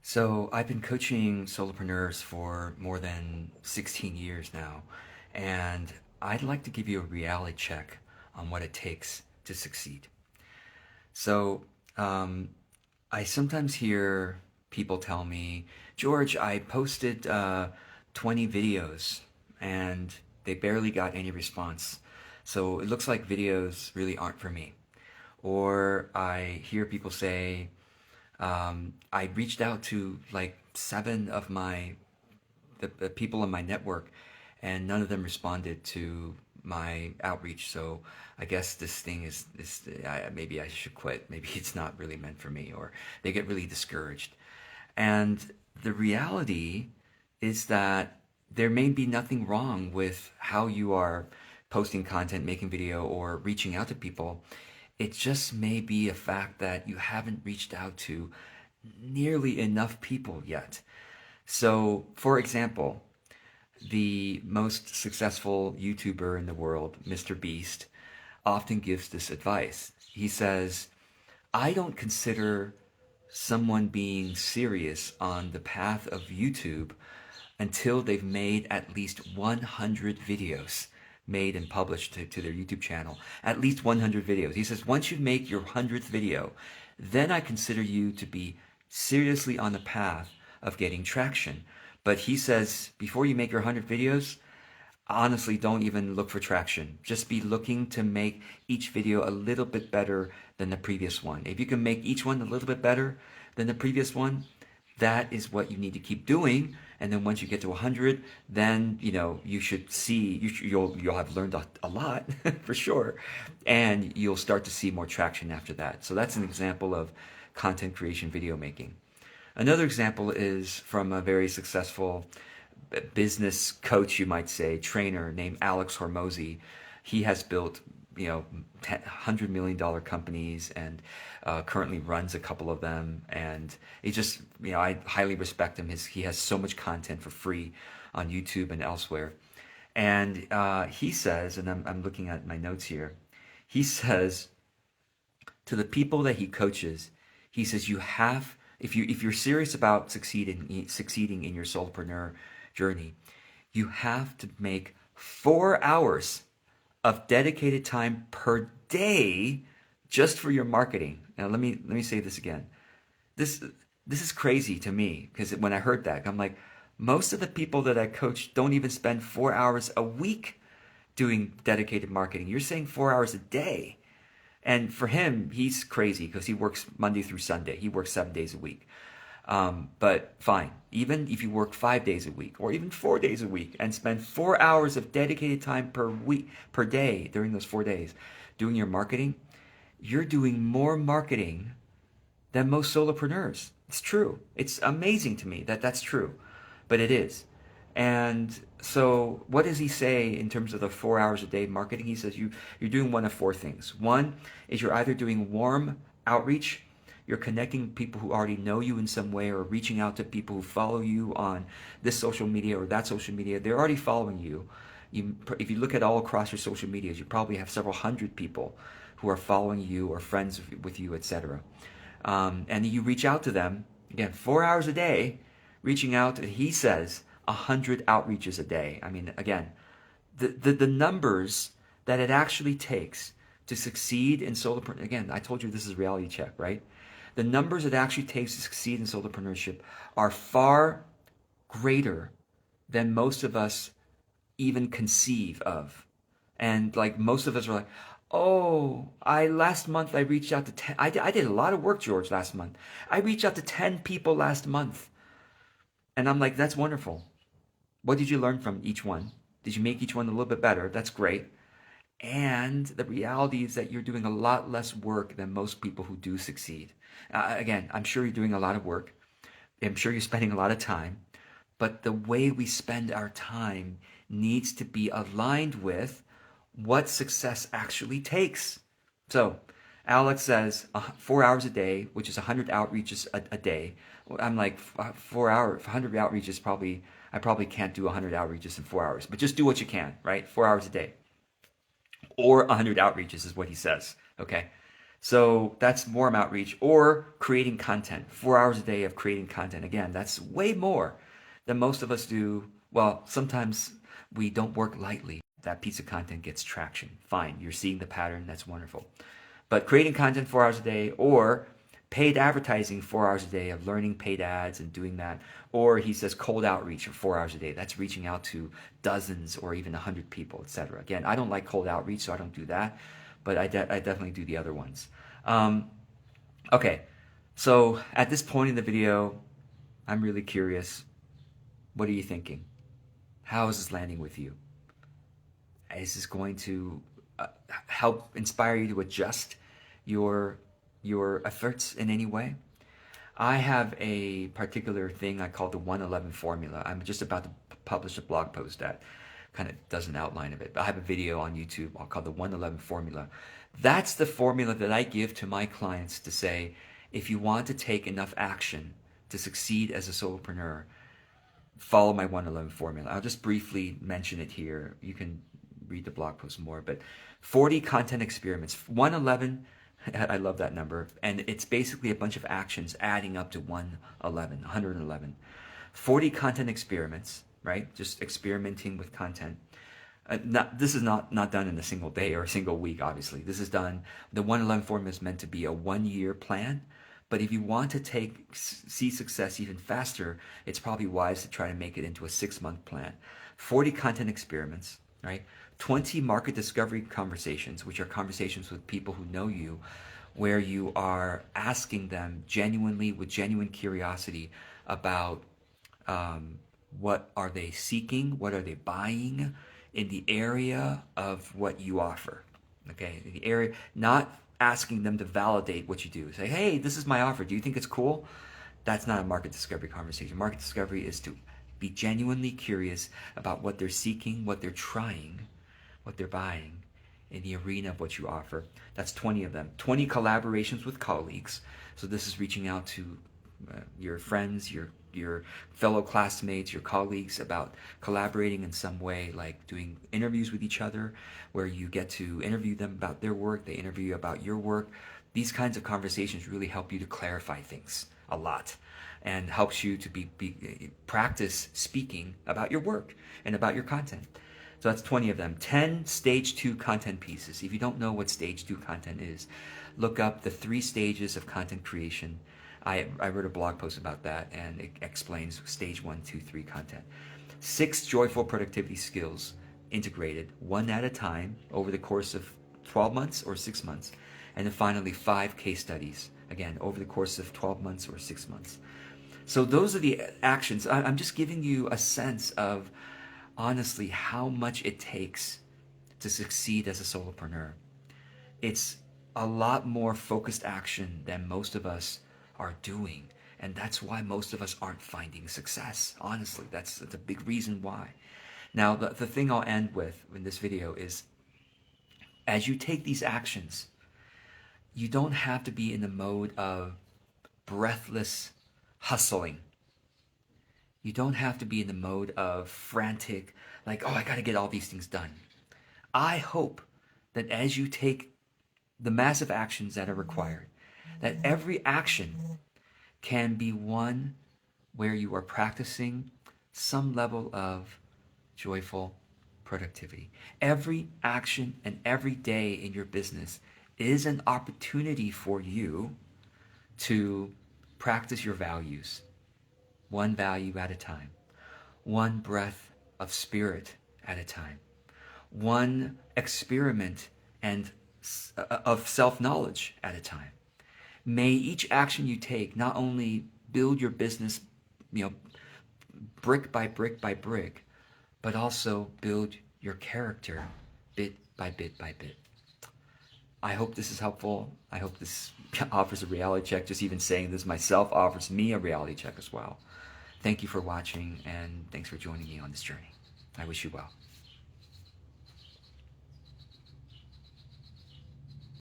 So I've been coaching solopreneurs for more than 16 years now, and I'd like to give you a reality check on what it takes to succeed. So um, I sometimes hear people tell me, George, I posted 20 videos and they barely got any response. So it looks like videos really aren't for me. Or I hear people say, I reached out to like seven of the people in my network, and none of them responded to my outreach. So I guess this thing maybe I should quit. Maybe it's not really meant for me, or they get really discouraged. And the reality is that there may be nothing wrong with how you are posting content, making video, or reaching out to people. It just may be a fact that you haven't reached out to nearly enough people yet. So, for example, the most successful YouTuber in the world, Mr. Beast, often gives this advice. He says, I don't consider someone being serious on the path of YouTube until they've made at least 100 videos made and published to their YouTube channel. At least 100 videos. He says, once you make your 100th video, then I consider you to be seriously on the path of getting traction. But he says, before you make your 100 videos, honestly, don't even look for traction. Just be looking to make each video a little bit better than the previous one. If you can make each one a little bit better than the previous one, that is what you need to keep doing. And then once you get to 100, then you should see you'll have learned a lot for sure, and you'll start to see more traction after that. So that's an example of content creation, video making. Another example is from a very successful business coach, you might say, trainer named Alex Hormozy. He has built, $100 million companies and currently runs a couple of them. And he just, I highly respect him. He has so much content for free on YouTube and elsewhere. And he says, and I'm looking at my notes here, he says to the people that he coaches, he says, if you're serious about succeeding in your solopreneur journey, you have to make 4 hours of dedicated time per day just for your marketing. Now let me say this again. This is crazy to me, because when I heard that, I'm like, most of the people that I coach don't even spend 4 hours a week doing dedicated marketing. You're saying 4 hours a day. And for him, he's crazy because he works Monday through Sunday. He works 7 days a week. But fine, even if you work 5 days a week or even 4 days a week and spend 4 hours of dedicated time per day during those 4 days doing your marketing, you're doing more marketing than most solopreneurs. It's true. It's amazing to me that that's true, but it is. And so, what does he say in terms of the 4 hours a day marketing? He says you're doing one of four things. One is you're either doing warm outreach, you're connecting people who already know you in some way, or reaching out to people who follow you on this social media or that social media. They're already following you. If you look at all across your social medias, you probably have several hundred people who are following you or friends with you, etc. And you reach out to them, again, 4 hours a day, reaching out, he says, 100 outreaches a day. I mean, again, the numbers that it actually takes to succeed in solopreneur, again, I told you this is a reality check, right? The numbers it actually takes to succeed in solopreneurship are far greater than most of us even conceive of. And like most of us are like, oh, last month I reached out to 10. I did a lot of work, George, last month. I reached out to 10 people last month. And I'm like, that's wonderful. What did you learn from each one? Did you make each one a little bit better? That's great. And the reality is that you're doing a lot less work than most people who do succeed. Again, I'm sure you're doing a lot of work. I'm sure you're spending a lot of time. But the way we spend our time needs to be aligned with what success actually takes. So, Alex says 4 hours a day, which is 100 outreaches a day. I'm like, 4 hours, 100 outreaches, I probably can't do 100 outreaches in 4 hours, but just do what you can, right? 4 hours a day. Or 100 outreaches is what he says, okay? So that's warm outreach, or creating content, 4 hours a day of creating content. Again, that's way more than most of us do. Well, sometimes we don't work lightly. That piece of content gets traction. Fine, you're seeing the pattern. That's wonderful. But creating content 4 hours a day, or paid advertising 4 hours a day of learning paid ads and doing that. Or he says cold outreach for 4 hours a day. That's reaching out to dozens or even 100 people, etc. Again, I don't like cold outreach, so I don't do that. But I definitely do the other ones. Okay, so at this point in the video, I'm really curious. What are you thinking? How is this landing with you? Is this going to help inspire you to adjust your efforts in any way? I have a particular thing I call the 111 formula. I'm just about to publish a blog post that kind of does an outline of it. But I have a video on YouTube called the 111 formula. That's the formula that I give to my clients to say, if you want to take enough action to succeed as a solopreneur, follow my 111 formula. I'll just briefly mention it here. You can read the blog post more, but 40 content experiments. 111, I love that number, and it's basically a bunch of actions adding up to 111. 40 content experiments, right? Just experimenting with content. This is not done in a single day or a single week, obviously. This is done, the 111 formula is meant to be a 1-year plan. But if you want to see success even faster, it's probably wise to try to make it into a 6-month plan. 40 content experiments, right? 20 market discovery conversations, which are conversations with people who know you, where you are asking them genuinely, with genuine curiosity, about what are they seeking, what are they buying in the area of what you offer. Okay, in the area, not asking them to validate what you do. Say, hey, this is my offer. Do you think it's cool? That's not a market discovery conversation. Market discovery is to be genuinely curious about what they're seeking, what they're trying, what they're buying in the arena of what you offer. That's 20 of them. 20 collaborations with colleagues. So this is reaching out to your friends, your fellow classmates, your colleagues, about collaborating in some way, like doing interviews with each other, where you get to interview them about their work, they interview you about your work. These kinds of conversations really help you to clarify things a lot, and helps you to practice speaking about your work and about your content. So that's 20 of them. 10 stage 2 content pieces. If you don't know what stage 2 content is, look up the 3 stages of content creation. I wrote a blog post about that, and it explains stage 1, 2, 3 content. 6 joyful productivity skills integrated, one at a time, over the course of 12 months or 6 months. And then finally, 5 case studies, again, over the course of 12 months or 6 months. So those are the actions. I'm just giving you a sense of, honestly, how much it takes to succeed as a solopreneur. It's a lot more focused action than most of us are doing, and that's why most of us aren't finding success. Honestly, that's a big reason why. Now, the thing I'll end with in this video is, as you take these actions, you don't have to be in the mode of breathless hustling. You don't have to be in the mode of frantic, like, oh, I got to get all these things done. I hope that as you take the massive actions that are required, that every action can be one where you are practicing some level of joyful productivity. Every action and every day in your business is an opportunity for you to practice your values, one value at a time, one breath of spirit at a time, one experiment and of self-knowledge at a time. May each action you take not only build your business, brick by brick by brick, but also build your character bit by bit by bit. I hope this is helpful. I hope this offers a reality check. Just even saying this myself offers me a reality check as well. Thank you for watching, and thanks for joining me on this journey. I wish you well.